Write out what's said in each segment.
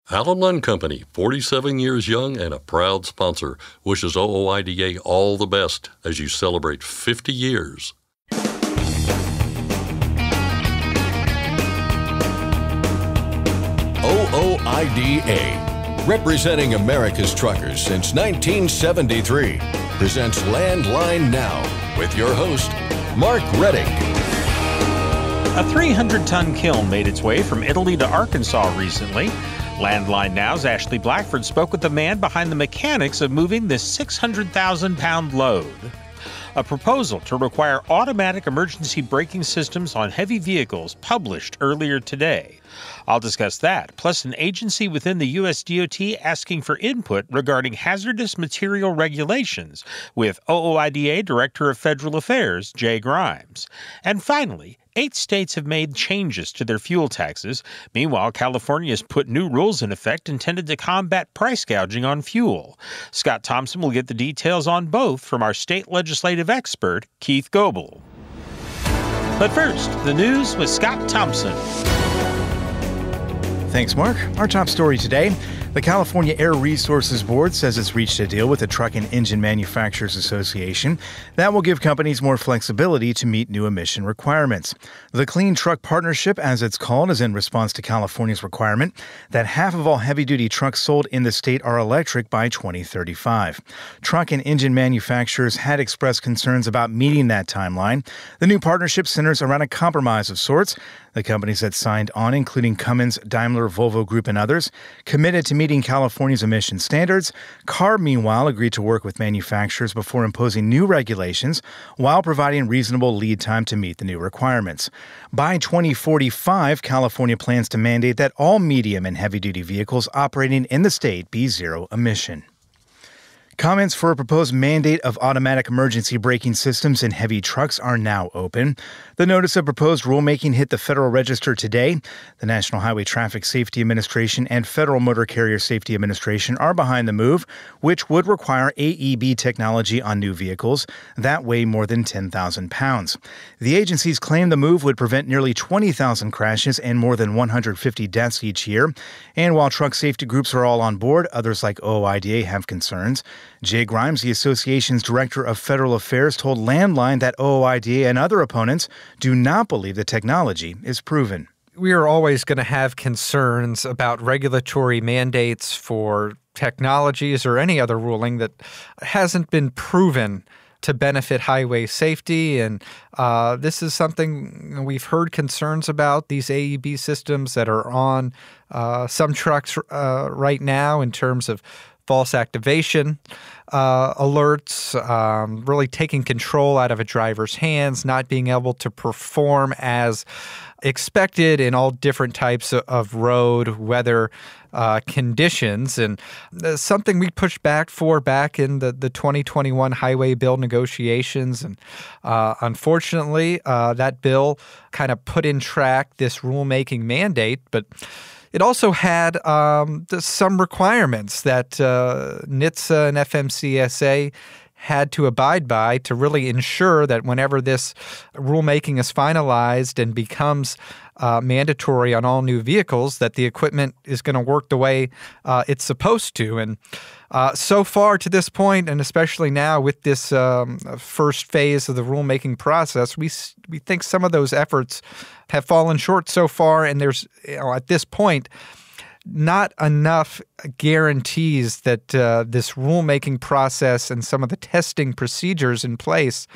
Allen Lund Company, 47 years young and a proud sponsor, wishes OOIDA all the best as you celebrate 50 years. OOIDA, representing America's truckers since 1973, presents Landline Now with your host, Mark Redding. A 300-ton kiln made its way from Italy to Arkansas recently. Landline Now's Ashley Blackford spoke with the man behind the mechanics of moving this 600,000-pound load. A proposal to require automatic emergency braking systems on heavy vehicles published earlier today. I'll discuss that, plus an agency within the U.S. DOT asking for input regarding hazardous material regulations with OOIDA Director of Federal Affairs, Jay Grimes. And finally, 8 states have made changes to their fuel taxes. Meanwhile, California has put new rules in effect intended to combat price gouging on fuel. Scott Thompson will get the details on both from our state legislative expert, Keith Goebel. But first, the news with Scott Thompson. Thanks, Mark. Our top story today. The California Air Resources Board says it's reached a deal with the Truck and Engine Manufacturers Association that will give companies more flexibility to meet new emission requirements. The Clean Truck Partnership, as it's called, is in response to California's requirement that half of all heavy-duty trucks sold in the state are electric by 2035. Truck and engine manufacturers had expressed concerns about meeting that timeline. The new partnership centers around a compromise of sorts. The companies that signed on, including Cummins, Daimler, Volvo Group, and others, committed to meeting California's emission standards. CARB, meanwhile, agreed to work with manufacturers before imposing new regulations while providing reasonable lead time to meet the new requirements. By 2045, California plans to mandate that all medium and heavy-duty vehicles operating in the state be zero emission. Comments for a proposed mandate of automatic emergency braking systems in heavy trucks are now open. The notice of proposed rulemaking hit the Federal Register today. The National Highway Traffic Safety Administration and Federal Motor Carrier Safety Administration are behind the move, which would require AEB technology on new vehicles that weigh more than 10,000 pounds. The agencies claim the move would prevent nearly 20,000 crashes and more than 150 deaths each year. And while truck safety groups are all on board, others like OOIDA have concerns. Jay Grimes, the association's Director of Federal Affairs, told Landline that OOIDA and other opponents do not believe the technology is proven. We are always going to have concerns about regulatory mandates for technologies or any other ruling that hasn't been proven to benefit highway safety. And this is something we've heard concerns about, these AEB systems that are on some trucks right now in terms of false activation alerts, really taking control out of a driver's hands, not being able to perform as expected in all different types of road, weather conditions. And something we pushed back in the 2021 highway bill negotiations. And unfortunately, that bill kind of put in track this rulemaking mandate, but it also had some requirements that NHTSA and FMCSA had to abide by to really ensure that whenever this rulemaking is finalized and becomes mandatory on all new vehicles, that the equipment is going to work the way it's supposed to. And so far to this point, and especially now with this first phase of the rulemaking process, we think some of those efforts have fallen short so far, and there's, at this point, not enough guarantees that this rulemaking process and some of the testing procedures in place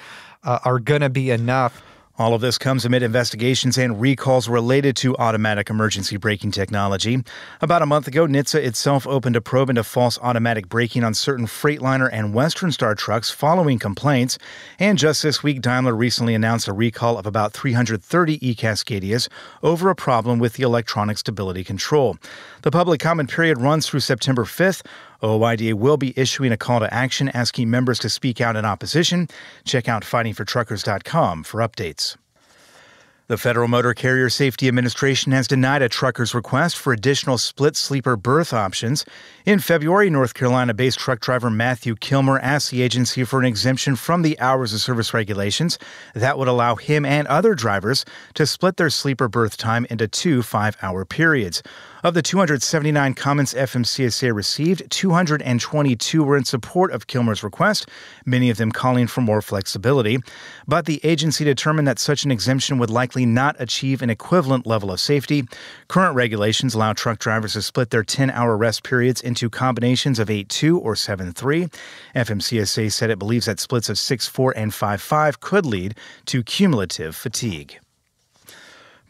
are going to be enough. All of this comes amid investigations and recalls related to automatic emergency braking technology. About a month ago, NHTSA itself opened a probe into false automatic braking on certain Freightliner and Western Star trucks following complaints. And just this week, Daimler recently announced a recall of about 330 e-Cascadias over a problem with the electronic stability control. The public comment period runs through September 5th. OOIDA will be issuing a call to action asking members to speak out in opposition. Check out fightingfortruckers.com for updates. The Federal Motor Carrier Safety Administration has denied a trucker's request for additional split sleeper berth options. In February, North Carolina-based truck driver Matthew Kilmer asked the agency for an exemption from the hours of service regulations that would allow him and other drivers to split their sleeper berth time into 2 5-hour periods. Of the 279 comments FMCSA received, 222 were in support of Kilmer's request, many of them calling for more flexibility. But the agency determined that such an exemption would likely not achieve an equivalent level of safety. Current regulations allow truck drivers to split their 10-hour rest periods into combinations of 8-2 or 7-3. FMCSA said it believes that splits of 6-4 and 5-5 could lead to cumulative fatigue.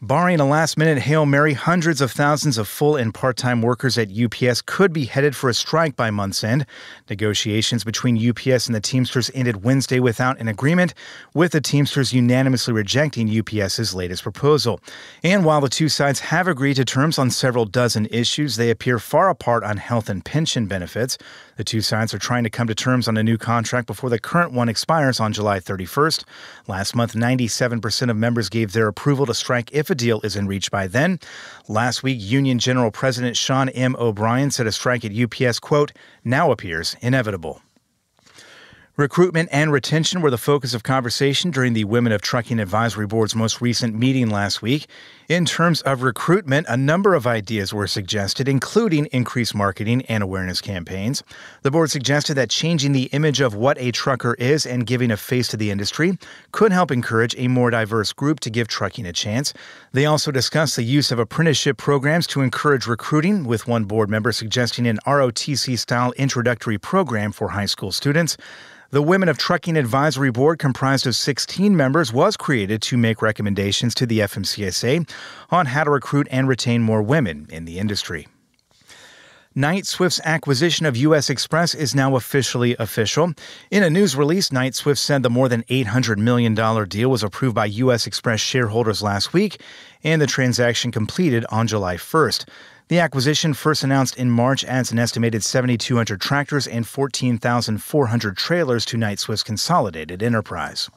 Barring a last-minute Hail Mary, hundreds of thousands of full and part-time workers at UPS could be headed for a strike by month's end. Negotiations between UPS and the Teamsters ended Wednesday without an agreement, with the Teamsters unanimously rejecting UPS's latest proposal. And while the two sides have agreed to terms on several dozen issues, they appear far apart on health and pension benefits. The two sides are trying to come to terms on a new contract before the current one expires on July 31st. Last month, 97% of members gave their approval to strike if a deal isn't reached by then. Last week, Union General President Sean M. O'Brien said a strike at UPS, quote, now appears inevitable. Recruitment and retention were the focus of conversation during the Women of Trucking Advisory Board's most recent meeting last week. In terms of recruitment, a number of ideas were suggested, including increased marketing and awareness campaigns. The board suggested that changing the image of what a trucker is and giving a face to the industry could help encourage a more diverse group to give trucking a chance. They also discussed the use of apprenticeship programs to encourage recruiting, with one board member suggesting an ROTC-style introductory program for high school students. The Women of Trucking Advisory Board, comprised of 16 members, was created to make recommendations to the FMCSA on how to recruit and retain more women in the industry. Knight-Swift's acquisition of U.S. Express is now officially official. In a news release, Knight-Swift said the more than $800 million deal was approved by U.S. Express shareholders last week, and the transaction completed on July 1st. The acquisition, first announced in March, adds an estimated 7,200 tractors and 14,400 trailers to Knight-Swift's consolidated enterprise.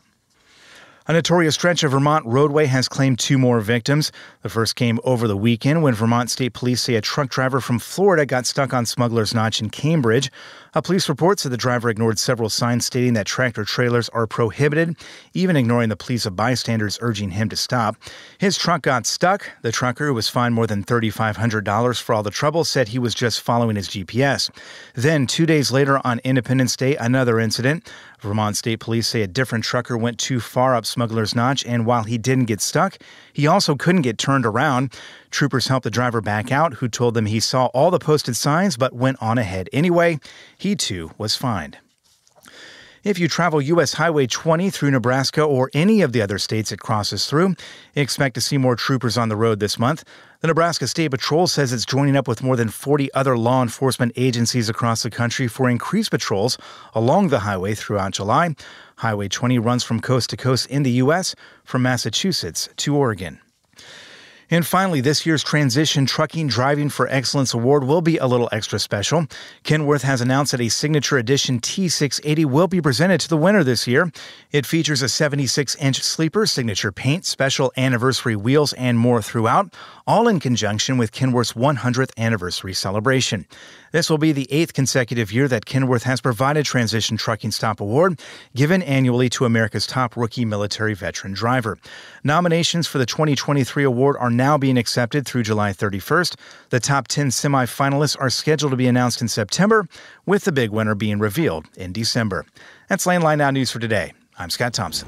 A notorious stretch of Vermont roadway has claimed 2 more victims. The first came over the weekend when Vermont State Police say a truck driver from Florida got stuck on Smuggler's Notch in Cambridge. A police report said the driver ignored several signs stating that tractor-trailers are prohibited, even ignoring the pleas of bystanders urging him to stop. His truck got stuck. The trucker, who was fined more than $3,500 for all the trouble, said he was just following his GPS. Then, 2 days later on Independence Day, another incident. Vermont State Police say a different trucker went too far up Smuggler's Notch, and while he didn't get stuck, he also couldn't get turned around. Troopers helped the driver back out, who told them he saw all the posted signs but went on ahead anyway. He, too, was fined. If you travel U.S. Highway 20 through Nebraska or any of the other states it crosses through, expect to see more troopers on the road this month. The Nebraska State Patrol says it's joining up with more than 40 other law enforcement agencies across the country for increased patrols along the highway throughout July. Highway 20 runs from coast to coast in the U.S., from Massachusetts to Oregon. And finally, this year's Transition Trucking Driving for Excellence Award will be a little extra special. Kenworth has announced that a signature edition T680 will be presented to the winner this year. It features a 76-inch sleeper, signature paint, special anniversary wheels, and more throughout, all in conjunction with Kenworth's 100th anniversary celebration. This will be the 8th consecutive year that Kenworth has provided Transition Trucking Stop Award, given annually to America's top rookie military veteran driver. Nominations for the 2023 award are now being accepted through July 31st. The top 10 semifinalists are scheduled to be announced in September, with the big winner being revealed in December. That's Landline Now News for today. I'm Scott Thompson.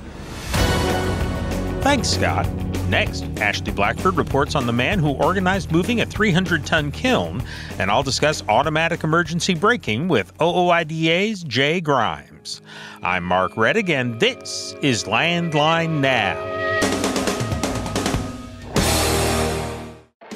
Thanks, Scott. Next, Ashley Blackford reports on the man who organized moving a 300-ton kiln, and I'll discuss automatic emergency braking with OOIDA's Jay Grimes. I'm Mark Reddick, and this is Landline Now.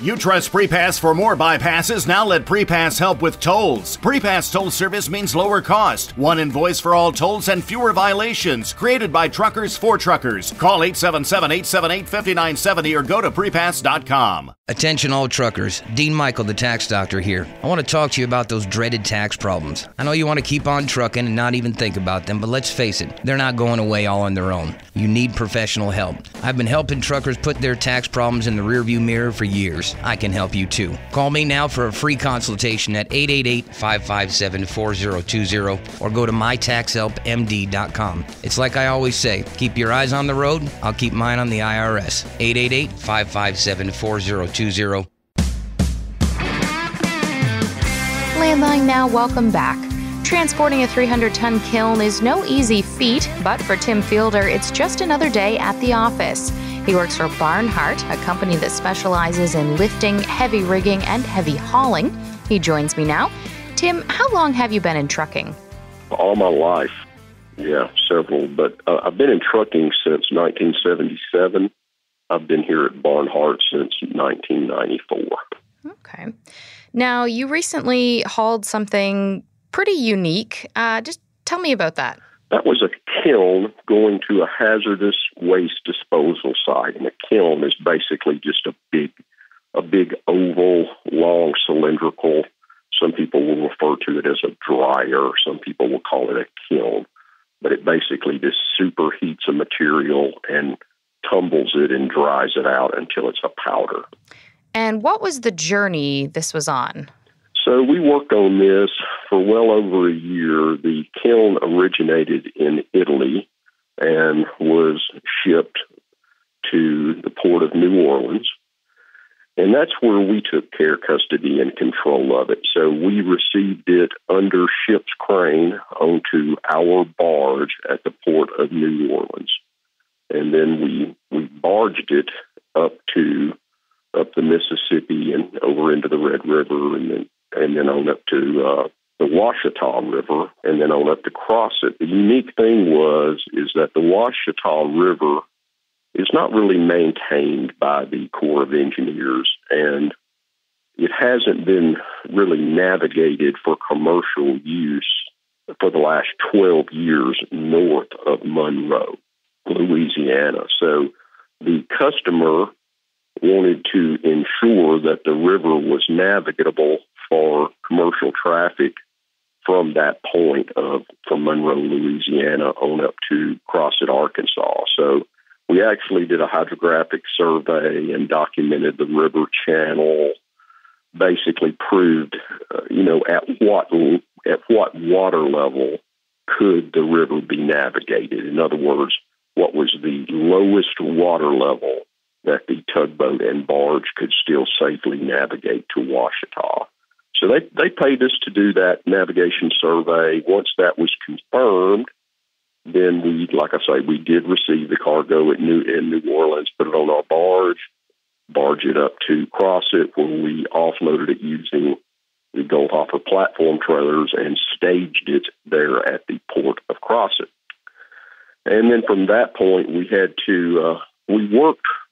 You trust PrePass for more bypasses? Now let PrePass help with tolls. PrePass toll service means lower cost, one invoice for all tolls, and fewer violations. Created by truckers for truckers. Call 877-878-5970 or go to prepass.com. Attention all truckers, Dean Michael, the tax doctor here. I want to talk to you about those dreaded tax problems. I know you want to keep on trucking and not even think about them, but let's face it, they're not going away all on their own. You need professional help. I've been helping truckers put their tax problems in the rearview mirror for years. I can help you too. Call me now for a free consultation at 888-557-4020 or go to mytaxhelpmd.com. It's like I always say, keep your eyes on the road, I'll keep mine on the IRS. 888-557-4020. Landline Now, welcome back. Transporting a 300-ton kiln is no easy feat, but for Tim Fielder, it's just another day at the office. He works for Barnhart, a company that specializes in lifting, heavy rigging, and heavy hauling. He joins me now. Tim, how long have you been in trucking? All my life. Yeah, several. But I've been in trucking since 1977. I've been here at Barnhart since 1994. Okay. Now, you recently hauled something pretty unique. Just tell me about that. That was a kiln going to a hazardous waste disposal site. And a kiln is basically just a big oval, long, cylindrical. Some people will refer to it as a dryer. Some people will call it a kiln. But it basically just superheats a material and tumbles it and dries it out until it's a powder. And what was the journey this was on? So we worked on this for well over a year. The kiln originated in Italy and was shipped to the port of New Orleans. And that's where we took care, custody, and control of it. So we received it under ship's crane onto our barge at the port of New Orleans. And then we barged it up the Mississippi and over into the Red River and then on up to the Ouachita River and then on up to cross it. The unique thing is that the Ouachita River is not really maintained by the Corps of Engineers, and it hasn't been really navigated for commercial use for the last 12 years north of Monroe, Louisiana. So the customer wanted to ensure that the river was navigable for commercial traffic from that point from Monroe, Louisiana, on up to Crossett, Arkansas. So we actually did a hydrographic survey and documented the river channel, basically proved, at what water level could the river be navigated. In other words, what was the lowest water level that the tugboat and barge could still safely navigate to Ouachita. So they paid us to do that navigation survey. Once that was confirmed, then we did receive the cargo in New Orleans, put it on our barge it up to Crossett, where we offloaded it using the Goldhopper platform trailers and staged it there at the port of Crossett. And then from that point, we had to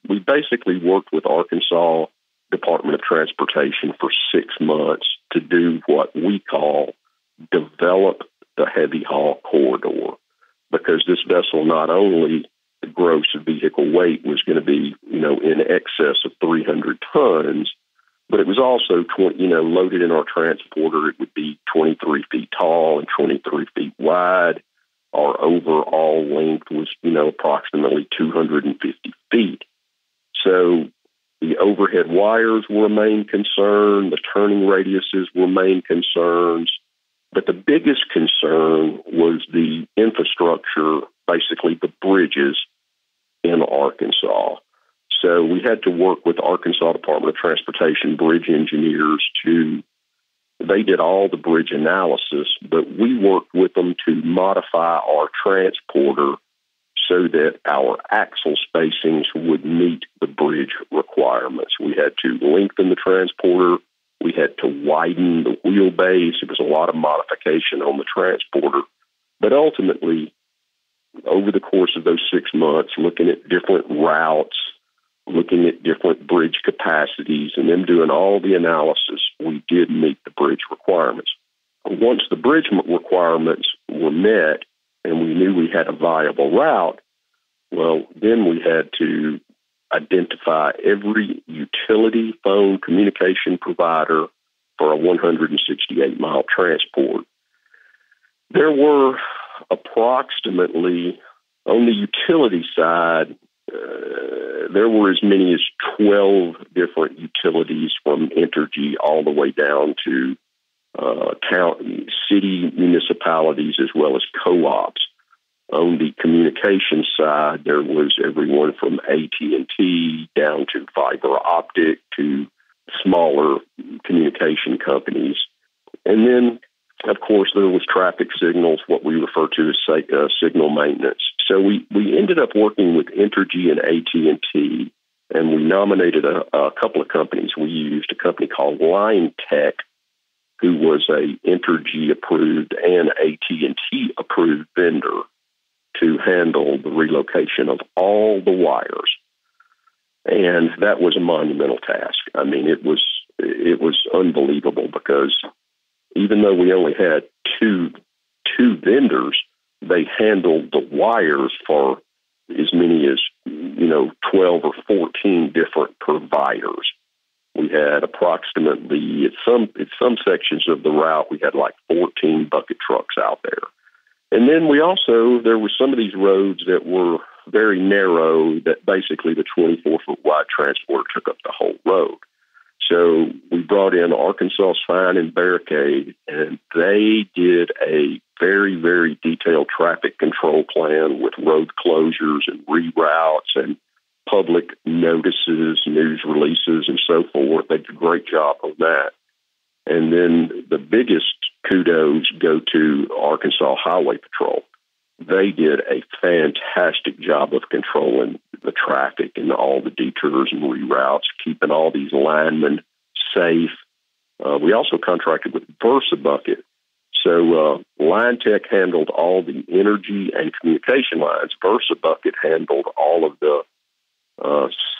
we basically worked with Arkansas Department of Transportation for 6 months to do what we call develop the heavy haul corridor, because this vessel, not only the gross vehicle weight was going to be, in excess of 300 tons, but it was also, loaded in our transporter. It would be 23 feet tall and 23 feet wide. Our overall length was, approximately 250 feet. So the overhead wires were a main concern. The turning radiuses were main concerns. But the biggest concern was the infrastructure, basically the bridges in Arkansas. So we had to work with the Arkansas Department of Transportation bridge engineers they did all the bridge analysis, but we worked with them to modify our transporter so that our axle spacings would meet the bridge requirements. We had to lengthen the transporter. We had to widen the wheelbase. It was a lot of modification on the transporter. But ultimately, over the course of those 6 months, looking at different routes, looking at different bridge capacities and them doing all the analysis, we did meet the bridge requirements. Once the bridge requirements were met and we knew we had a viable route, well, then we had to identify every utility phone communication provider for a 168-mile transport. There were approximately, on the utility side, there were as many as 12 different utilities from Entergy all the way down to city municipalities as well as co-ops. On the communication side, there was everyone from AT&T down to fiber optic to smaller communication companies. And then, of course, there was traffic signals, what we refer to as signal maintenance. So we ended up working with Entergy and AT&T, and we nominated a couple of companies. We used a company called Line Tech, who was a Entergy-approved and AT&T-approved vendor to handle the relocation of all the wires. And that was a monumental task. I mean, it was unbelievable because even though we only had two vendors, they handled the wires for as many as 12 or 14 different providers. We had approximately at some sections of the route we had like 14 bucket trucks out there. And then there were some of these roads that were very narrow that basically the 24-foot wide transport took up the whole road. So we brought in Arkansas Sign and Barricade, and they did a very, very detailed traffic control plan with road closures and reroutes and public notices, news releases, and so forth. They did a great job on that. And then the biggest kudos go to Arkansas Highway Patrol. They did a fantastic job of controlling the traffic and all the detours and reroutes, keeping all these linemen safe. We also contracted with VersaBucket. So Line Tech handled all the energy and communication lines. VersaBucket handled all of the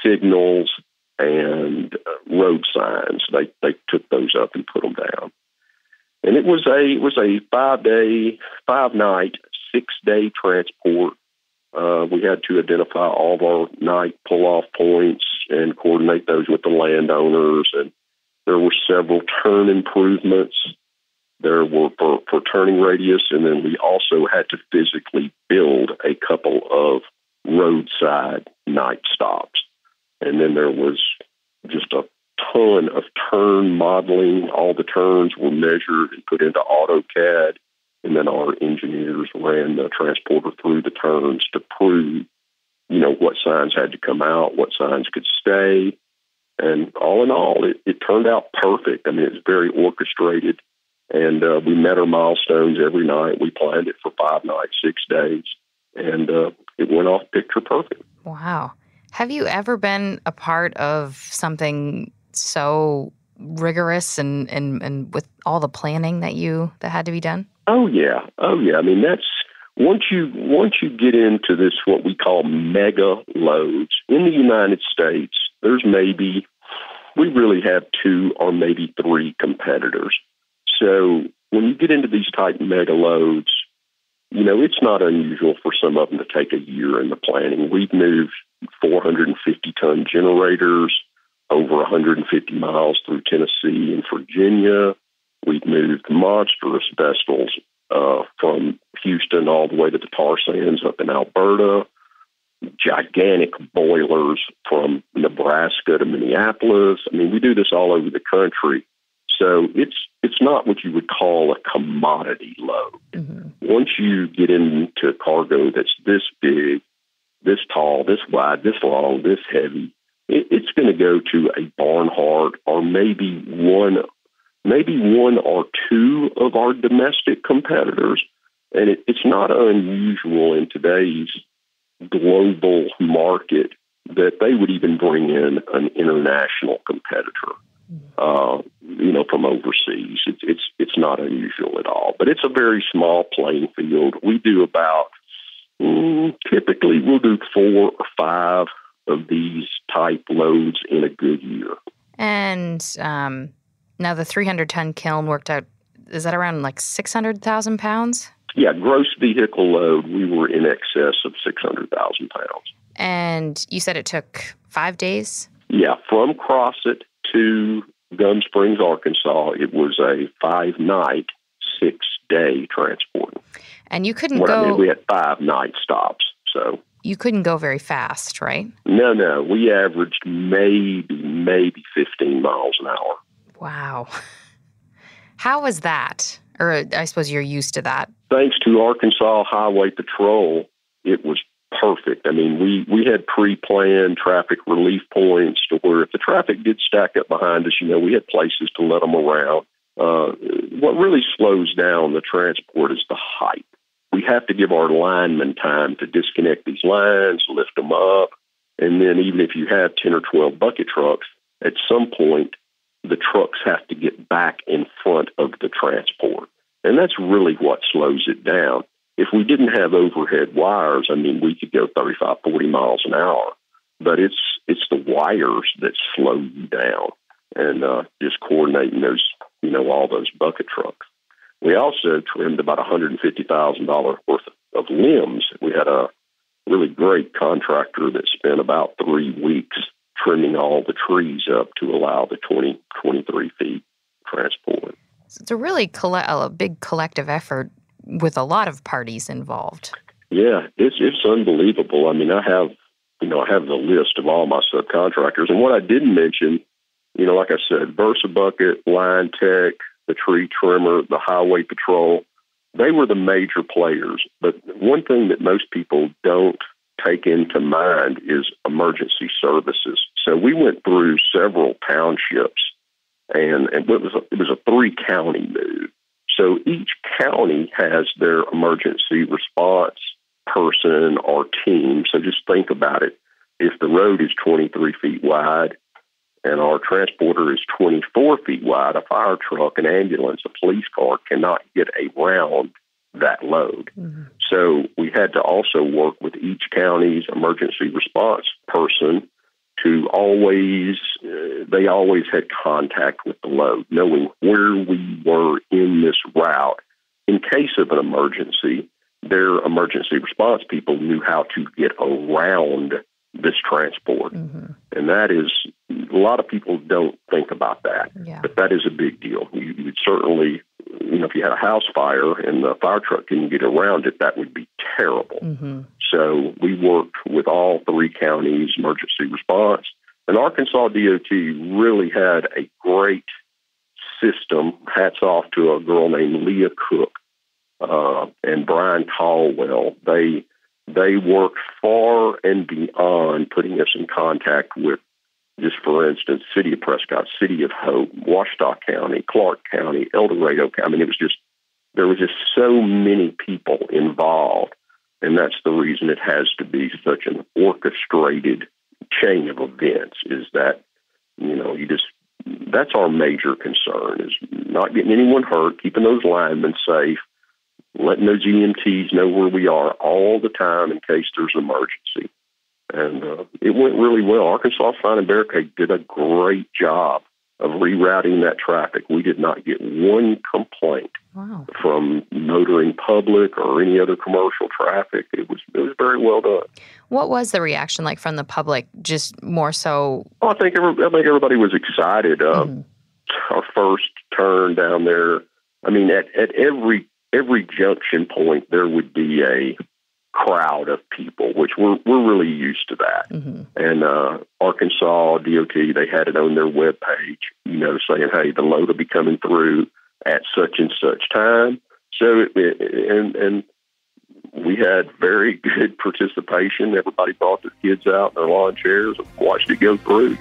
signals and road signs. They took those up and put them down. And it was a 5-night, 6-day transport. We had to identify all of our night pull-off points and coordinate those with the landowners. And there were several turn improvements. There were for turning radius, and then we also had to physically build a couple of roadside night stops. And then there was just a ton of turn modeling. All the turns were measured and put into AutoCAD, and then our engineers ran the transporter through the turns to prove, what signs had to come out, what signs could stay. And all in all, it turned out perfect. I mean, it was very orchestrated, and we met our milestones every night. We planned it for 5 nights, 6 days, and it went off picture perfect. Wow. Have you ever been a part of something so rigorous and with all the planning that had to be done? Oh yeah. I mean, that's once you get into this, what we call mega loads in the United States, we really have 2 or maybe 3 competitors. So when you get into these type mega loads, it's not unusual for some of them to take a year in the planning. We've moved 450-ton generators over 150 miles through Tennessee and Virginia. We've moved monstrous vessels from Houston all the way to the tar sands up in Alberta, gigantic boilers from Nebraska to Minneapolis. I mean, we do this all over the country. So it's not what you would call a commodity load. Mm-hmm. Once you get into cargo that's this big, this tall, this wide, this long, this heavy, it's going to go to a Barnhart or maybe one or 2 of our domestic competitors. And it's not unusual in today's global market that they would even bring in an international competitor, from overseas. It's not unusual at all, but it's a very small playing field. We do about, typically we'll do 4 or 5 of these type loads in a good year. And now the 300-ton kiln worked out, is that around like 600,000 pounds? Yeah, gross vehicle load, we were in excess of 600,000 pounds. And you said it took 5 days? Yeah, from Crossett to Gum Springs, Arkansas, it was a 5-night, 6-day transport. And you couldn't I mean, we had 5 night stops, so. You couldn't go very fast, right? No. We averaged maybe 15 miles an hour. Wow. How was that? Or I suppose you're used to that. Thanks to Arkansas Highway Patrol, it was perfect. I mean, we had pre-planned traffic relief points to where if the traffic did stack up behind us, we had places to let them around. What really slows down the transport is the height. We have to give our linemen time to disconnect these lines, lift them up, and then even if you have 10 or 12 bucket trucks, at some point, the trucks have to get back in front of the transport. And that's really what slows it down. If we didn't have overhead wires, I mean, we could go 35, 40 miles an hour, but it's the wires that slow you down and just coordinating those, all those bucket trucks. We also trimmed about $150,000 worth of limbs. We had a really great contractor that spent about 3 weeks trimming all the trees up to allow the 23 feet transport. So it's a really a big collective effort with a lot of parties involved. Yeah, it's unbelievable. I mean, I have the list of all my subcontractors. And what I didn't mention, like I said, Versa Bucket, Line Tech, the tree trimmer, the highway patrol, they were the major players. But one thing that most people don't take into mind is emergency services. So we went through several townships, and it was a 3-county move. So each county has their emergency response person or team. So just think about it. If the road is 23 feet wide and our transporter is 24 feet wide, a fire truck, an ambulance, a police car cannot get around that load. Mm-hmm. So we had to also work with each county's emergency response person to they always had contact with the load, knowing where we were in this route. In case of an emergency, their emergency response people knew how to get around this transport. Mm-hmm. And that is, a lot of people don't think about that, but that is a big deal. You'd certainly, if you had a house fire and the fire truck couldn't get around it, that would be terrible. Mm-hmm. So we worked with all 3 counties' emergency response. And Arkansas DOT really had a great system. Hats off to a girl named Leah Cook and Brian Caldwell. They worked far and beyond putting us in contact with, just for instance, City of Prescott, City of Hope, Ouachita County, Clark County, El Dorado County. I mean, there was just so many people involved. And that's the reason it has to be such an orchestrated chain of events, is that, that's our major concern, is not getting anyone hurt, keeping those linemen safe, letting those EMTs know where we are all the time in case there's an emergency. And it went really well. Arkansas Sign and Barricade did a great job of rerouting that traffic. We did not get one complaint from motoring public or any other commercial traffic. It was very well done. What was the reaction like from the public? Just more so? I think everybody was excited. Our first turn down there, I mean, at every junction point, there would be a crowd of people, which we're really used to that. Mm-hmm. And Arkansas DOT, they had it on their webpage, saying, hey, the load will be coming through at such and such time. So, and we had very good participation. Everybody brought their kids out in their lawn chairs and watched it go through,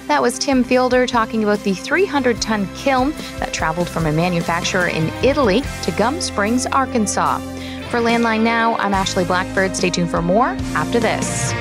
That was Tim Fielder talking about the 300-ton kiln that traveled from a manufacturer in Italy to Gum Springs, Arkansas. For Landline Now, I'm Ashley Blackbird. Stay tuned for more after this.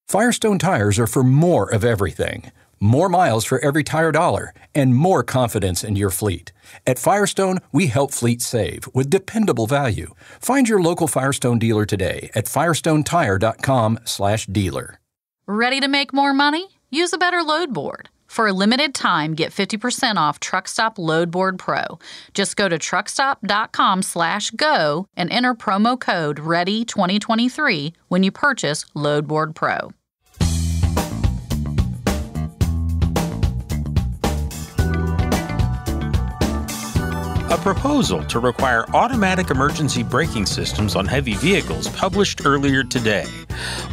Firestone tires are for more of everything. more miles for every tire dollar, and more confidence in your fleet. At Firestone, we help fleets save with dependable value. Find your local Firestone dealer today at firestonetire.com/dealer. Ready to make more money? Use a better load board. For a limited time, get 50% off Truckstop Load Board Pro. Just go to truckstop.com/go and enter promo code READY2023 when you purchase Load Board Pro. A proposal to require automatic emergency braking systems on heavy vehicles published earlier today.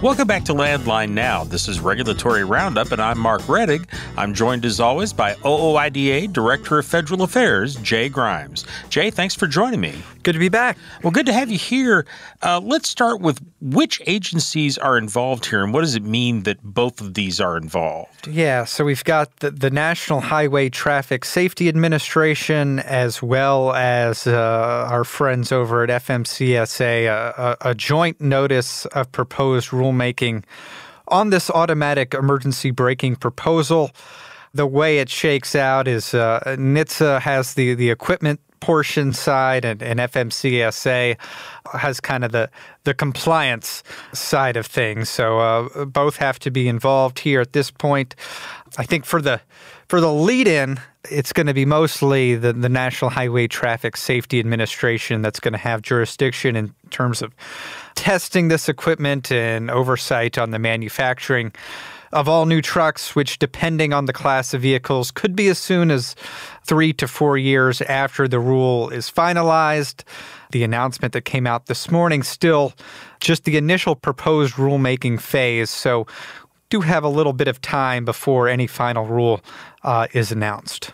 Welcome back to Landline Now. This is Regulatory Roundup, and I'm Mark Rettig. I'm joined as always by OOIDA Director of Federal Affairs, Jay Grimes. Jay, thanks for joining me. Good to be back. Well, good to have you here. Let's start with which agencies are involved here, and what does it mean that both of these are involved? Yeah, so we've got the National Highway Traffic Safety Administration as well as our friends over at FMCSA, a joint notice of proposed rulemaking on this automatic emergency braking proposal. The way it shakes out is NHTSA has the equipment portion side, and FMCSA has kind of the compliance side of things. So both have to be involved here at this point. I think for the lead-in, it's going to be mostly the National Highway Traffic Safety Administration that's going to have jurisdiction in terms of testing this equipment and oversight on the manufacturing of all new trucks, which, depending on the class of vehicles, could be as soon as 3 to 4 years after the rule is finalized. The announcement that came out this morning, still just the initial proposed rulemaking phase, so do have a little bit of time before any final rule is announced.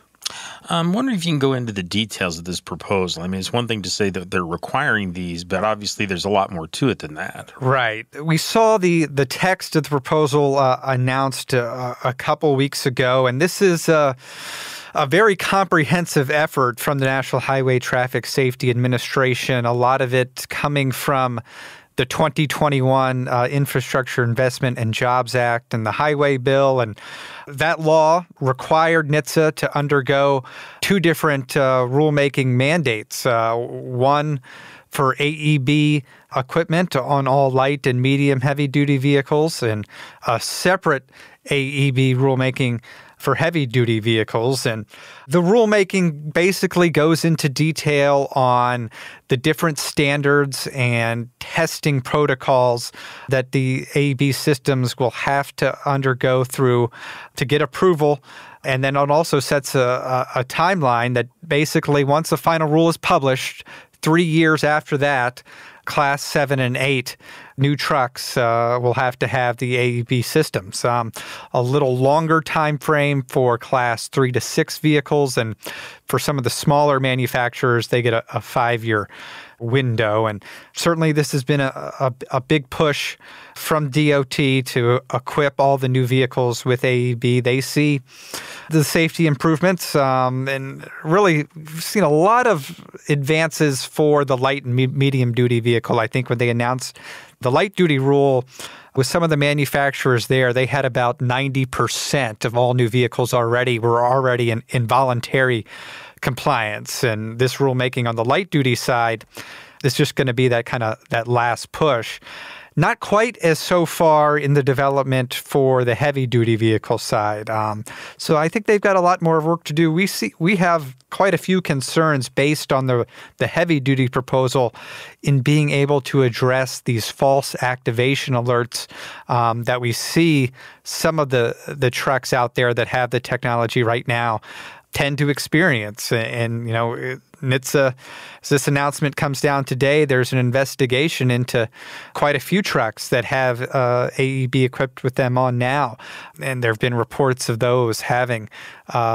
I'm wondering if you can go into the details of this proposal. I mean, it's one thing to say that they're requiring these, but obviously there's a lot more to it than that. Right. We saw the text of the proposal announced a couple weeks ago, and this is a very comprehensive effort from the National Highway Traffic Safety Administration, a lot of it coming from the 2021 Infrastructure Investment and Jobs Act and the Highway Bill. And that law required NHTSA to undergo two different rulemaking mandates, one for AEB equipment on all light and medium heavy-duty vehicles, and a separate AEB rulemaking for heavy-duty vehicles. And the rulemaking basically goes into detail on the different standards and testing protocols that the AEB systems will have to undergo through to get approval. And then it also sets a timeline that basically, once the final rule is published, 3 years after that, Class 7 and 8 new trucks will have to have the AEB systems. A little longer time frame for Class 3 to 6 vehicles, and for some of the smaller manufacturers, they get a 5-year window. And certainly this has been a big push from DOT to equip all the new vehicles with AEB. They see the safety improvements, and really we've seen a lot of advances for the light and medium-duty vehicle. I think when they announced the light-duty rule, with some of the manufacturers there, they had about 90% of all new vehicles were already in involuntary compliance. And this rulemaking on the light-duty side is just going to be that last push. Not quite as so far in the development for the heavy-duty vehicle side. So I think they've got a lot more work to do. We have quite a few concerns based on the heavy-duty proposal in being able to address these false activation alerts that we see some of the trucks out there that have the technology right now tend to experience. And, NHTSA, as this announcement comes down today, there's an investigation into quite a few trucks that have AEB equipped with them on now. And there have been reports of those having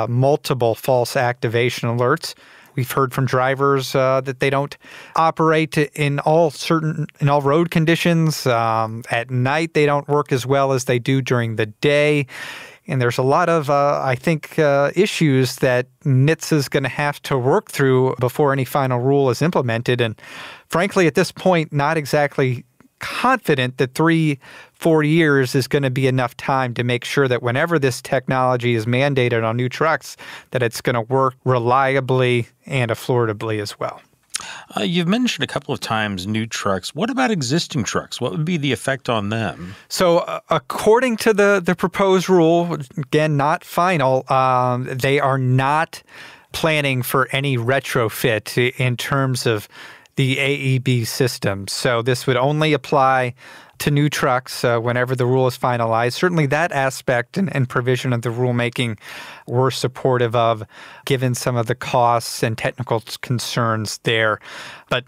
multiple false activation alerts. We've heard from drivers that they don't operate in all road conditions. At night, they don't work as well as they do during the day. And there's a lot of, issues that NHTSA is going to have to work through before any final rule is implemented. And frankly, at this point, not exactly confident that 3-4 years is going to be enough time to make sure that whenever this technology is mandated on new trucks, that it's going to work reliably and affordably as well. You've mentioned a couple of times new trucks. What about existing trucks? What would be the effect on them? So according to the proposed rule, again, not final, they are not planning for any retrofit in terms of the AEB system. So this would only apply to new trucks whenever the rule is finalized. Certainly that aspect and provision of the rulemaking we're supportive of, given some of the costs and technical concerns there. But,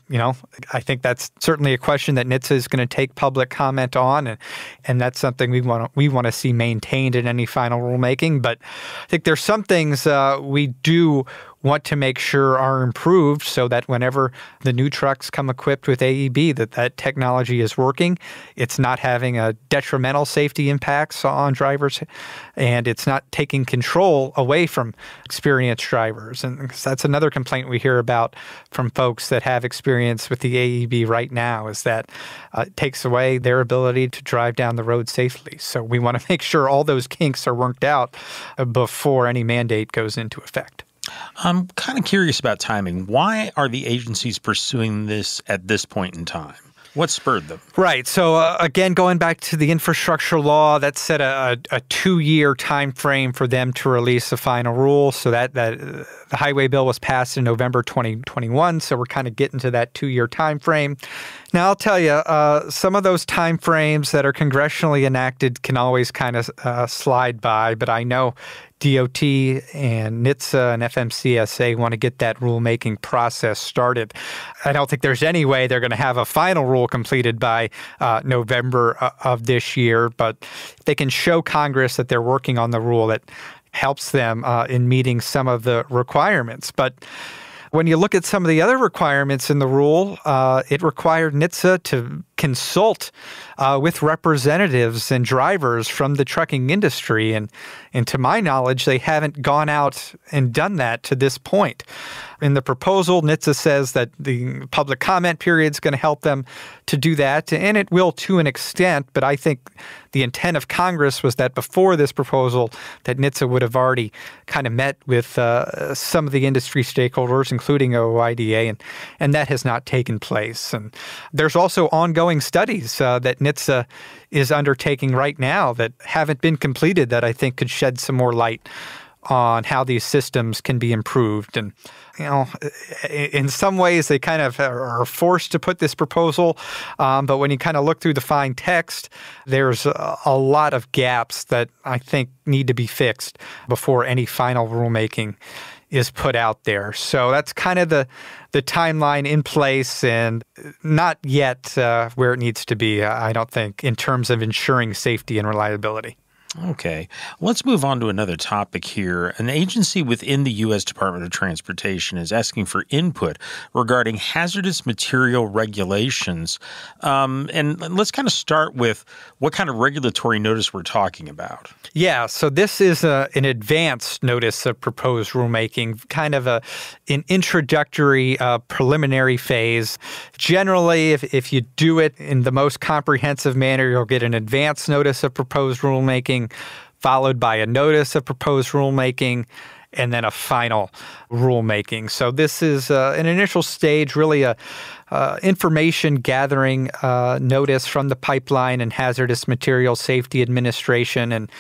I think that's certainly a question that NHTSA is going to take public comment on, and that's something we want to see maintained in any final rulemaking. But I think there's some things we do want to make sure are improved so that whenever the new trucks come equipped with AEB, that technology is working. It's not having a detrimental safety impacts on drivers, and it's not taking control away from experienced drivers. And that's another complaint we hear about from folks that have experience with the AEB right now, is that it takes away their ability to drive down the road safely. So we want to make sure all those kinks are worked out before any mandate goes into effect. I'm kind of curious about timing. Why are the agencies pursuing this at this point in time? What spurred them? Right. So again, going back to the infrastructure law, that set a 2-year time frame for them to release a final rule. So that the highway bill was passed in November 2021. So we're kind of getting to that 2-year time frame. Now, I'll tell you, some of those time frames that are congressionally enacted can always kind of slide by. But I know DOT and NHTSA and FMCSA want to get that rulemaking process started. I don't think there's any way they're going to have a final rule completed by November of this year, but they can show Congress that they're working on the rule that helps them in meeting some of the requirements. But when you look at some of the other requirements in the rule, it required NHTSA to consult with representatives and drivers from the trucking industry. And to my knowledge, they haven't gone out and done that to this point. In the proposal, NHTSA says that the public comment period is going to help them to do that, and it will to an extent, but I think the intent of Congress was that before this proposal, that NHTSA would have already kind of met with some of the industry stakeholders, including OOIDA, and that has not taken place. And there's also ongoing studies that NHTSA is undertaking right now that haven't been completed that I think could shed some more light on how these systems can be improved. And, in some ways they kind of are forced to put this proposal, but when you kind of look through the fine text, there's a lot of gaps that I think need to be fixed before any final rulemaking is put out there. So that's kind of the timeline in place, and not yet where it needs to be, I don't think, in terms of ensuring safety and reliability. Okay. Let's move on to another topic here. An agency within the U.S. Department of Transportation is asking for input regarding hazardous material regulations. And let's kind of start with what kind of regulatory notice we're talking about. Yeah, so this is an advanced notice of proposed rulemaking, kind of an introductory preliminary phase. Generally, if you do it in the most comprehensive manner, you'll get an advanced notice of proposed rulemaking, followed by a notice of proposed rulemaking, and then a final rulemaking. So this is an initial stage, really a information gathering notice from the Pipeline and Hazardous Materials Safety Administration, and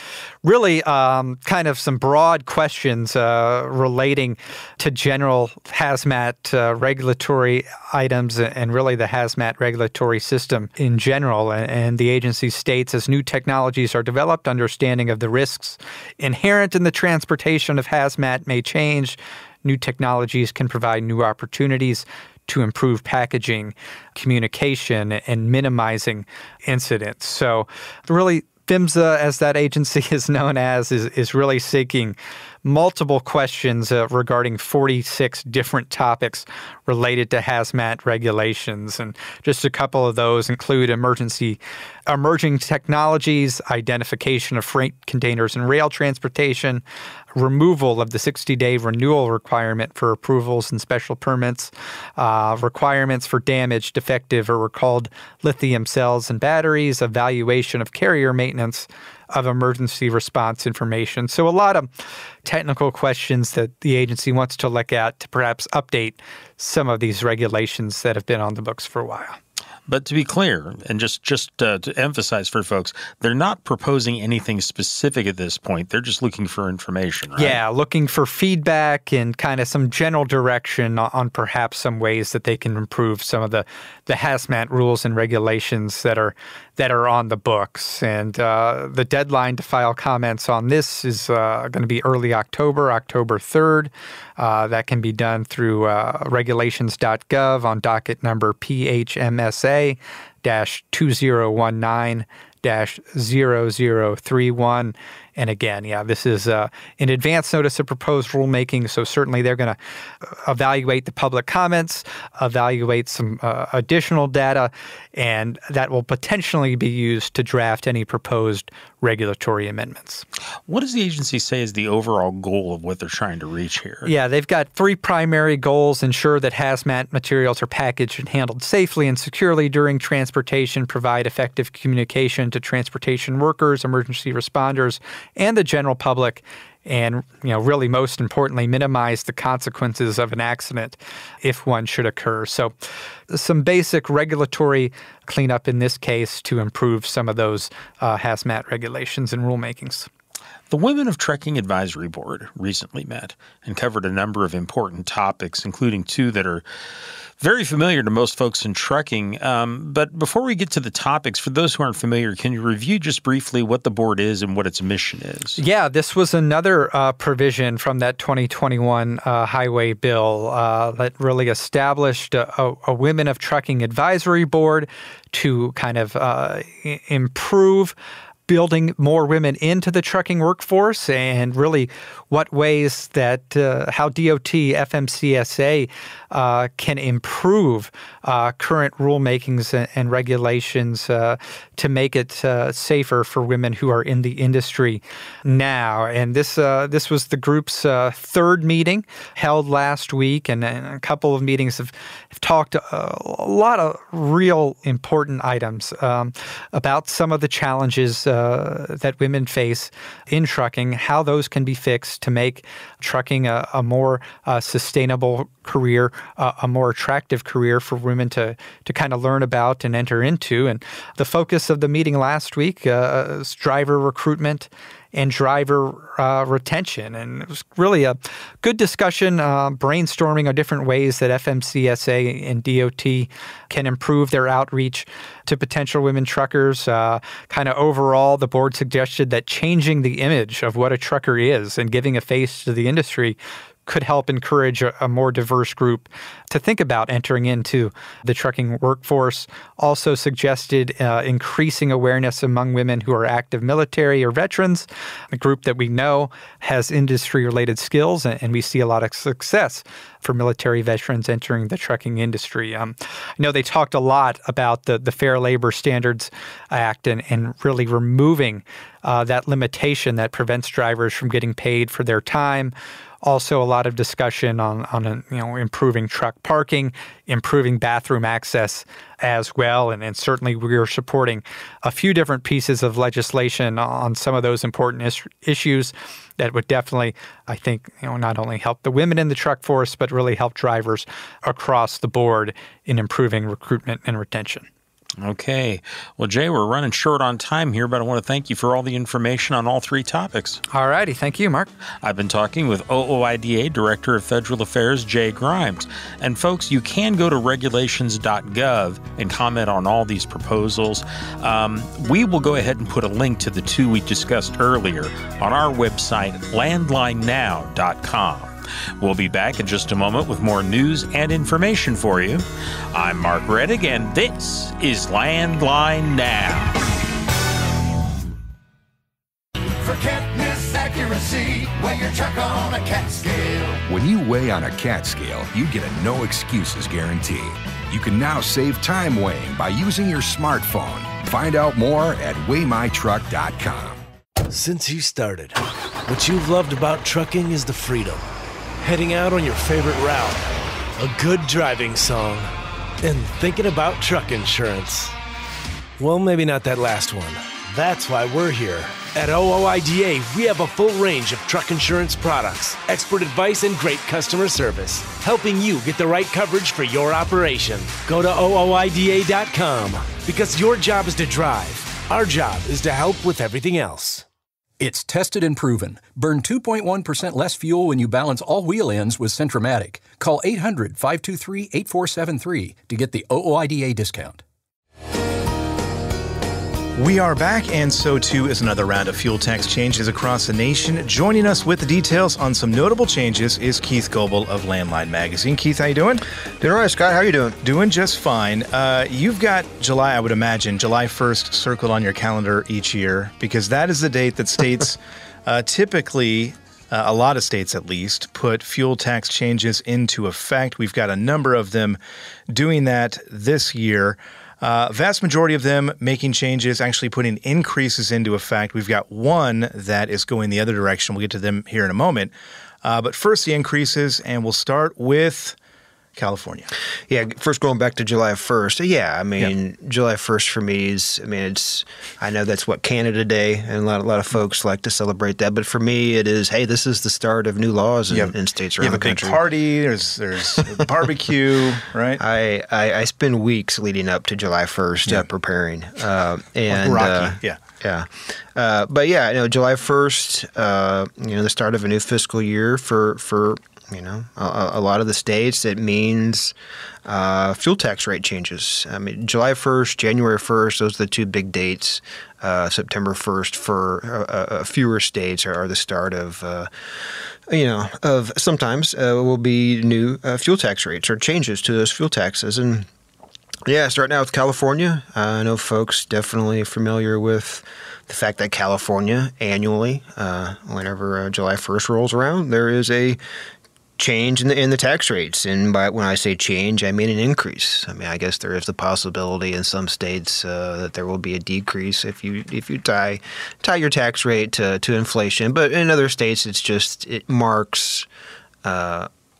really kind of some broad questions relating to general hazmat regulatory items and really the hazmat regulatory system in general. And the agency states, as new technologies are developed, understanding of the risks inherent in the transportation of hazmat may change. New technologies can provide new opportunities to improve packaging, communication, and minimizing incidents. So really, PHMSA, as that agency is known as, is really seeking multiple questions regarding 46 different topics related to hazmat regulations. And just a couple of those include emerging technologies, identification of freight containers and rail transportation, removal of the 60-day renewal requirement for approvals and special permits, requirements for damaged, defective, or recalled lithium cells and batteries, evaluation of carrier maintenance of emergency response information. So a lot of technical questions that the agency wants to look at to perhaps update some of these regulations that have been on the books for a while. But to be clear, and just to emphasize for folks, they're not proposing anything specific at this point. They're just looking for information, right? Yeah, looking for feedback and kind of some general direction on perhaps some ways that they can improve some of the hazmat rules and regulations that are on the books. And the deadline to file comments on this is going to be early October 3rd. That can be done through regulations.gov on docket number PHMSA-2019-0031. And again, this is an advance notice of proposed rulemaking, so certainly they're going to evaluate the public comments, evaluate some additional data, and that will potentially be used to draft any proposed regulatory amendments. What does the agency say is the overall goal of what they're trying to reach here? Yeah, they've got 3 primary goals: ensure that hazmat materials are packaged and handled safely and securely during transportation, provide effective communication to transportation workers, emergency responders, and the general public, and really most importantly, minimize the consequences of an accident if one should occur. So some basic regulatory cleanup in this case to improve some of those hazmat regulations and rulemakings. The Women of Trucking Advisory Board recently met and covered a number of important topics, including 2 that are very familiar to most folks in trucking. But before we get to the topics, for those who aren't familiar, can you review just briefly what the board is and what its mission is? Yeah, this was another provision from that 2021 highway bill that really established a Women of Trucking Advisory Board to kind of improve building more women into the trucking workforce, and really what ways that how DOT, FMCSA can improve current rulemakings and regulations to make it safer for women who are in the industry now. And this was the group's 3rd meeting held last week, and a couple of meetings have talked a lot of real important items about some of the challenges that women face in trucking, how those can be fixed to make trucking a more sustainable career, a more attractive career for women to kind of learn about and enter into. And the focus of the meeting last week is driver recruitment and driver retention. And it was really a good discussion, brainstorming on different ways that FMCSA and DOT can improve their outreach to potential women truckers. Kind of overall, the board suggested that changing the image of what a trucker is and giving a face to the industry could help encourage a more diverse group to think about entering into the trucking workforce. Also suggested increasing awareness among women who are active military or veterans, a group that we know has industry-related skills, and we see a lot of success for military veterans entering the trucking industry. I know they talked a lot about the Fair Labor Standards Act and really removing that limitation that prevents drivers from getting paid for their time. Also, a lot of discussion on improving truck parking, improving bathroom access as well, and certainly we are supporting a few different pieces of legislation on some of those important issues that would definitely, I think, not only help the women in the truck force, but really help drivers across the board in improving recruitment and retention. Okay. Well, Jay, we're running short on time here, but I want to thank you for all the information on all 3 topics. All righty. Thank you, Mark. I've been talking with OOIDA Director of Federal Affairs, Jay Grimes. And folks, you can go to regulations.gov and comment on all these proposals. We will go ahead and put a link to the 2 we discussed earlier on our website, landlinenow.com. We'll be back in just a moment with more news and information for you. I'm Mark Reddick, and this is Landline Now. Forget miss accuracy when you're truck on a cat scale. When you weigh on a cat scale, you get a no excuses guarantee. You can now save time weighing by using your smartphone. Find out more at weightmytruck.com. Since you started, what you've loved about trucking is the freedom. Heading out on your favorite route, a good driving song, and thinking about truck insurance. Well, maybe not that last one. That's why we're here. At OOIDA, we have a full range of truck insurance products, expert advice, and great customer service, helping you get the right coverage for your operation. Go to OOIDA.com, because your job is to drive. Our job is to help with everything else. It's tested and proven. Burn 2.1% less fuel when you balance all wheel ends with Centromatic. Call 800-523-8473 to get the OOIDA discount. We are back, and so too is another round of fuel tax changes across the nation. Joining us with the details on some notable changes is Keith Goebel of Landline Magazine. Keith, how you doing? Doing all right, Scott. How are you doing? Doing just fine. You've got July, I would imagine, July 1st circled on your calendar each year, because that is the date that states typically, a lot of states at least, put fuel tax changes into effect. We've got a number of them doing that this year. Vast majority of them making changes, actually putting increases into effect. We've got one that is going the other direction. We'll get to them here in a moment. But first, the increases, and we'll start with California. Yeah, first going back to July 1st. Yeah, I mean, July 1st for me is, I know that's what Canada Day, and a lot of folks like to celebrate that. But for me, it is, hey, this is the start of new laws in states around the country. You have a big party, there's a barbecue, right? I spend weeks leading up to July 1st preparing. And Rocky, but yeah, July 1st, the start of a new fiscal year for a lot of the states, it means fuel tax rate changes. July 1st, January 1st, those are the two big dates. September 1st for fewer states are the start of sometimes will be new fuel tax rates or changes to those fuel taxes. And yeah, starting out with California, I know folks definitely familiar with the fact that California annually, whenever July 1st rolls around, there is a change in the tax rates. And when I say change, I mean an increase. I guess there is the possibility in some states that there will be a decrease if you tie your tax rate to inflation. But in other states, it marks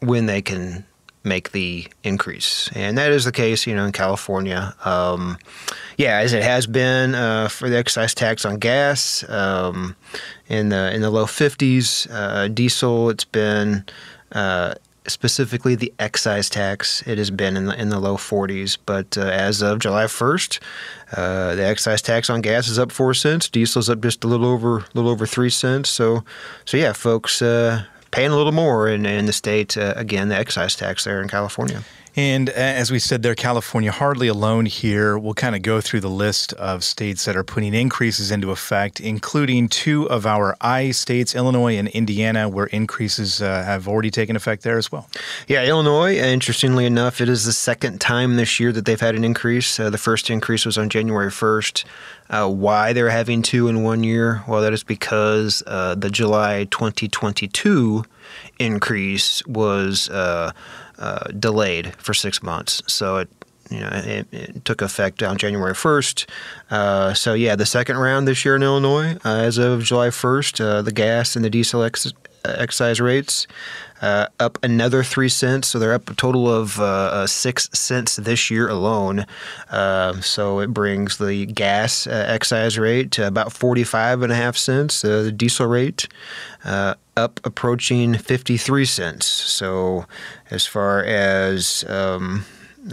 when they can make the increase. And that is the case, in California. As it has been for the excise tax on gas in the low 50s. Diesel, it's been specifically the excise tax, it has been in the low 40s. But as of July 1st, the excise tax on gas is up 4 cents. Diesel's up just a little over 3 cents. So yeah, folks paying a little more in the state. Again, the excise tax there in California. And as we said there, California hardly alone here. We'll kind of go through the list of states that are putting increases into effect, including two of our I states, Illinois and Indiana, where increases have already taken effect there as well. Yeah, Illinois, interestingly enough, it is the second time this year that they've had an increase. The first increase was on January 1st. Why they're having two in 1 year? Well, that is because the July 2022 increase was delayed for 6 months. So it took effect on January 1st. The second round this year in Illinois, as of July 1st, the gas and the diesel excise rates up another 3 cents. So they're up a total of 6 cents this year alone. So it brings the gas excise rate to about 45.5 cents. The diesel rate up approaching 53 cents. So as far as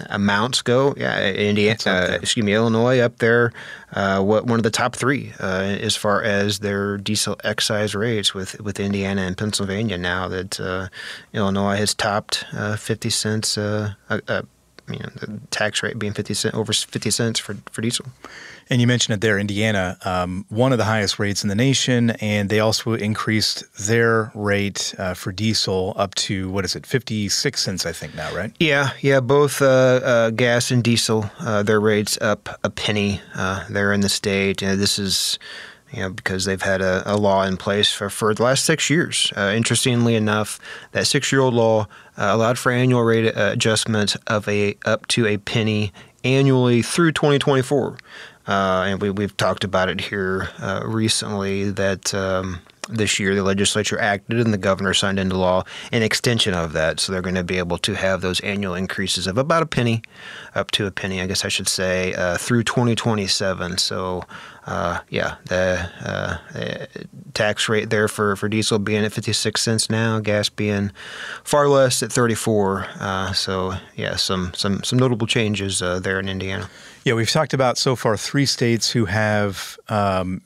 amounts go, Illinois up there, one of the top three as far as their diesel excise rates with Indiana and Pennsylvania now that Illinois has topped 50 cents, the tax rate being over 50 cents for diesel. And you mentioned it there, Indiana, one of the highest rates in the nation, and they also increased their rate for diesel up to, 56 cents, I think now, right? Yeah, both gas and diesel, their rates up a penny there in the state. This is, because they've had a law in place for the last 6 years. Interestingly enough, that 6-year-old law allowed for annual rate adjustment of up to a penny annually through 2024. And we've talked about it here recently that this year the legislature acted and the governor signed into law an extension of that. So they're going to be able to have those annual increases of about a penny, up to a penny, I guess I should say, through 2027. So, the tax rate there for diesel being at 56 cents now, gas being far less at 34. Some notable changes there in Indiana. Yeah, we've talked about so far 3 states who have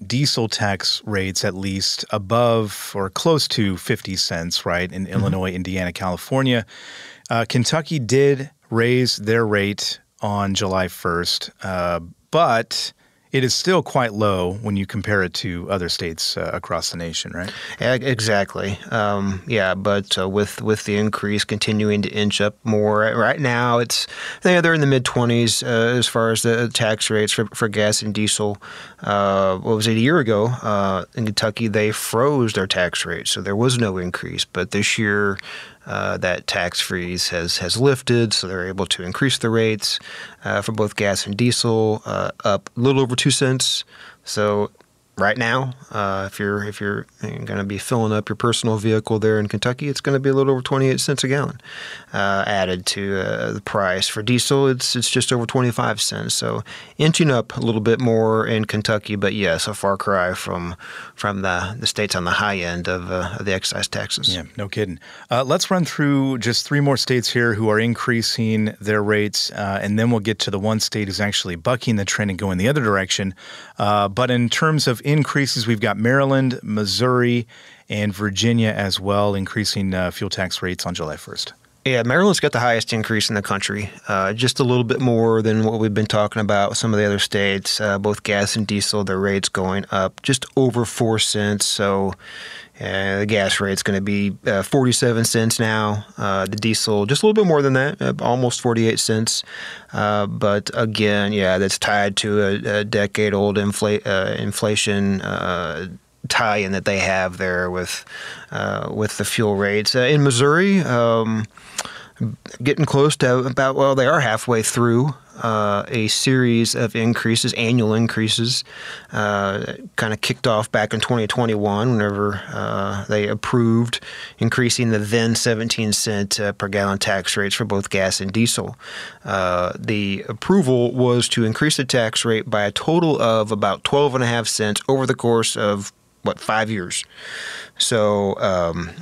diesel tax rates at least above or close to 50 cents, right? In Illinois, Indiana, California. Kentucky did raise their rate on July 1st, but it is still quite low when you compare it to other states across the nation, right? Yeah, exactly. But with the increase continuing to inch up more, right now they're in the mid-20s as far as the tax rates for gas and diesel. What was it, a year ago in Kentucky, they froze their tax rate, so there was no increase. But this year, that tax freeze has lifted, so they're able to increase the rates for both gas and diesel up a little over 2 cents. So right now, if you're going to be filling up your personal vehicle there in Kentucky, it's going to be a little over 28 cents a gallon added to the price. For diesel, it's just over 25 cents. So inching up a little bit more in Kentucky, but yes, a far cry from the states on the high end of the excise taxes. Yeah, no kidding. Let's run through just 3 more states here who are increasing their rates, and then we'll get to the one state who's actually bucking the trend and going the other direction. But in terms of increases, we've got Maryland, Missouri, and Virginia as well, increasing fuel tax rates on July 1st. Yeah, Maryland's got the highest increase in the country, just a little bit more than what we've been talking about with some of the other states. Both gas and diesel, their rates going up just over 4 cents. So the gas rate's going to be 47 cents now. The diesel, just a little bit more than that, almost 48 cents. But again, that's tied to a decade-old inflation tie-in that they have there with the fuel rates. In Missouri, getting close to they are halfway through a series of increases, annual increases, kind of kicked off back in 2021 whenever they approved increasing the then 17-cent per gallon tax rates for both gas and diesel. The approval was to increase the tax rate by a total of about 12.5 cents over the course of 5 years. So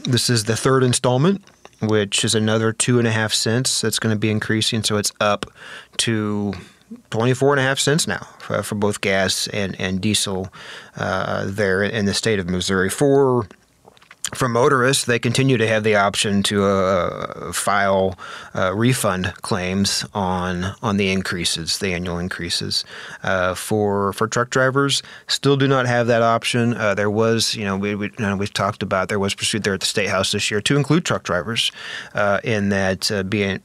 this is the third installment, which is another 2.5 cents that's going to be increasing. So it's up to 24.5 cents now for both gas and diesel there in the state of Missouri. For motorists, they continue to have the option to file refund claims on the increases, the annual increases. For truck drivers, still do not have that option. There was, we've talked about, there was pursuit there at the State House this year to include truck drivers in that being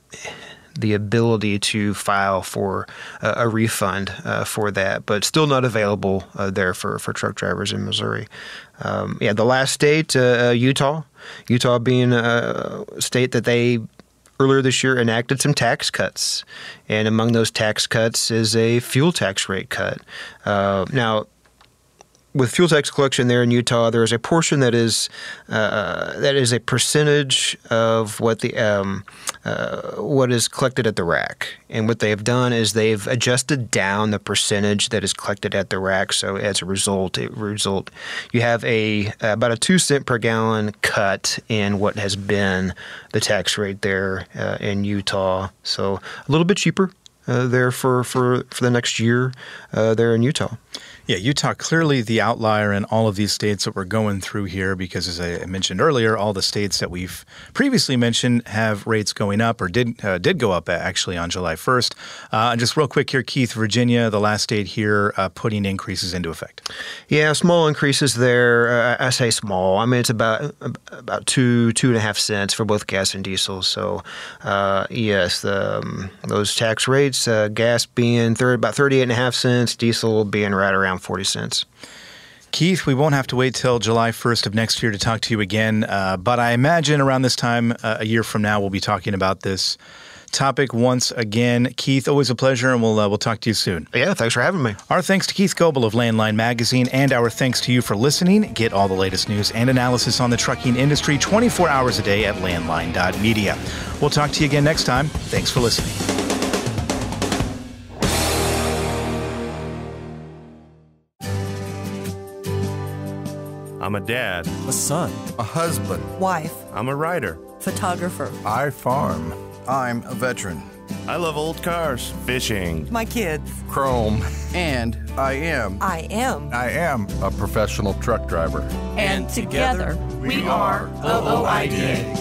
the ability to file for a refund for that, but still not available there for truck drivers in Missouri. The last state, Utah being a state that they earlier this year enacted some tax cuts, and among those tax cuts is a fuel tax rate cut. Now, with fuel tax collection there in Utah, there is a portion that is a percentage of what is collected at the rack. And what they have done is they've adjusted down the percentage that is collected at the rack. So as a result, you have about a 2 cent per gallon cut in what has been the tax rate there in Utah. So a little bit cheaper there for the next year there in Utah. Yeah, Utah clearly the outlier in all of these states that we're going through here because, as I mentioned earlier, all the states that we've previously mentioned have rates going up or did go up actually on July 1st. And just real quick here, Keith, Virginia, the last state here, putting increases into effect. Yeah, small increases there. I say small. I mean, it's about 2.5 cents for both gas and diesel. So, yes, those tax rates, gas being about 38.5 cents, diesel being right around 40 cents. Keith, we won't have to wait till July 1st of next year to talk to you again, but I imagine around this time, a year from now, we'll be talking about this topic once again. Keith, always a pleasure, and we'll talk to you soon. Yeah, thanks for having me. Our thanks to Keith Goebel of Landline Magazine, and our thanks to you for listening. Get all the latest news and analysis on the trucking industry 24 hours a day at landline.media. We'll talk to you again next time. Thanks for listening. I'm a dad, a son, a husband, wife. I'm a writer, photographer. I farm. I'm a veteran. I love old cars, fishing, my kids, Chrome. And I am a professional truck driver. And together we are OOIDA.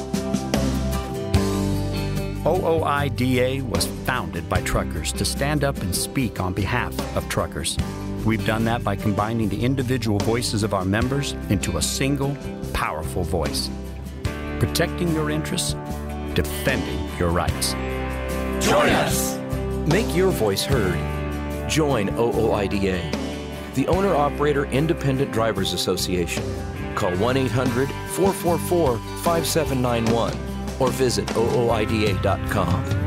OOIDA was founded by truckers to stand up and speak on behalf of truckers. We've done that by combining the individual voices of our members into a single, powerful voice. Protecting your interests, defending your rights. Join us! Make your voice heard. Join OOIDA, the Owner-Operator Independent Drivers Association. Call 1-800-444-5791 or visit OOIDA.com.